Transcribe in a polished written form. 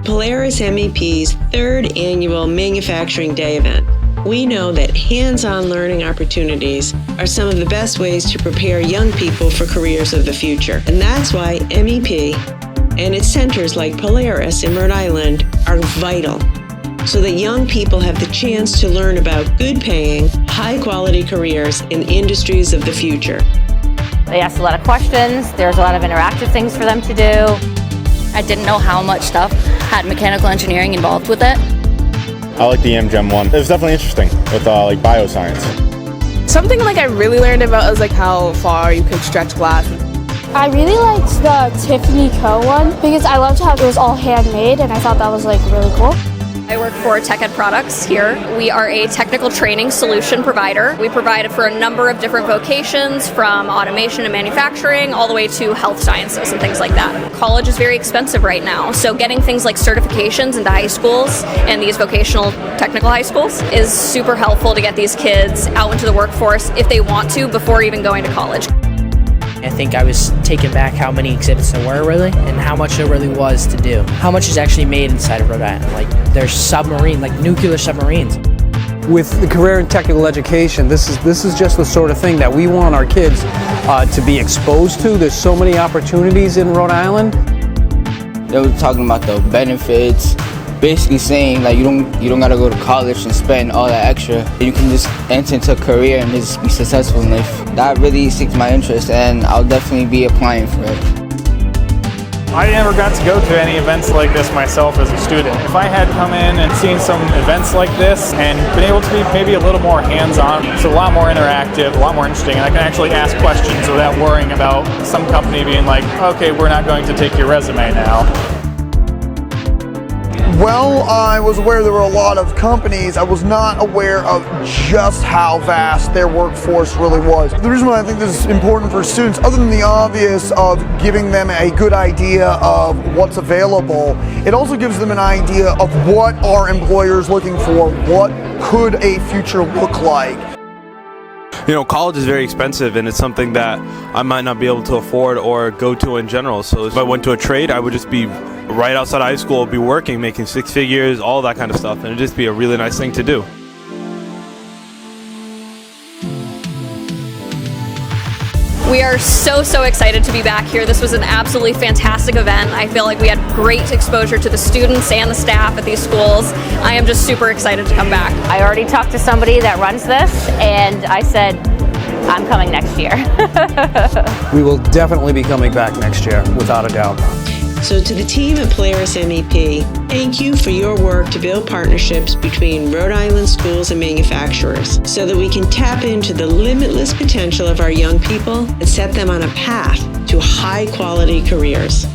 Polaris MEP's third annual Manufacturing Day event. We know that hands-on learning opportunities are some of the best ways to prepare young people for careers of the future. And that's why MEP and its centers like Polaris in Rhode Island are vital, so that young people have the chance to learn about good-paying, high-quality careers in industries of the future. They asked a lot of questions. There's a lot of interactive things for them to do. I didn't know how much stuff had mechanical engineering involved with it. I like the EMGEM one. It was definitely interesting with like bioscience. Something like I really learned about is like how far you could stretch glass. I really liked the Tiffany Co. one because I loved how it was all handmade and I thought that was like really cool. I work for Tech Ed Products here. We are a technical training solution provider. We provide it for a number of different vocations, from automation and manufacturing all the way to health sciences and things like that. College is very expensive right now, so getting things like certifications into high schools and these vocational technical high schools is super helpful to get these kids out into the workforce if they want to before even going to college. I think I was taken back how many exhibits there were really, and how much there really was to do. How much is actually made inside of Rhode Island. Like there's submarine, like nuclear submarines. With the career and technical education, this is just the sort of thing that we want our kids to be exposed to. There's so many opportunities in Rhode Island. They were talking about the benefits, basically saying like you don't gotta go to college and spend all that extra. You can just enter into a career and just be successful in life. That really piqued my interest, and I'll definitely be applying for it. I never got to go to any events like this myself as a student. If I had come in and seen some events like this and been able to be maybe a little more hands-on, it's a lot more interactive, a lot more interesting, and I can actually ask questions without worrying about some company being like, okay, we're not going to take your resume now. Well, I was aware there were a lot of companies. I was not aware of just how vast their workforce really was. The reason why I think this is important for students, other than the obvious of giving them a good idea of what's available, it also gives them an idea of what are employers looking for, what could a future look like. You know, college is very expensive, and it's something that I might not be able to afford or go to in general. So if I went to a trade, I would just be right outside high school, be working, making six figures, all that kind of stuff, and it'd just be a really nice thing to do. We are so excited to be back here. This was an absolutely fantastic event. I feel like we had great exposure to the students and the staff at these schools. I am just super excited to come back. I already talked to somebody that runs this, and I said, I'm coming next year. We will definitely be coming back next year, without a doubt. So to the team at Polaris MEP, thank you for your work to build partnerships between Rhode Island schools and manufacturers so that we can tap into the limitless potential of our young people and set them on a path to high-quality careers.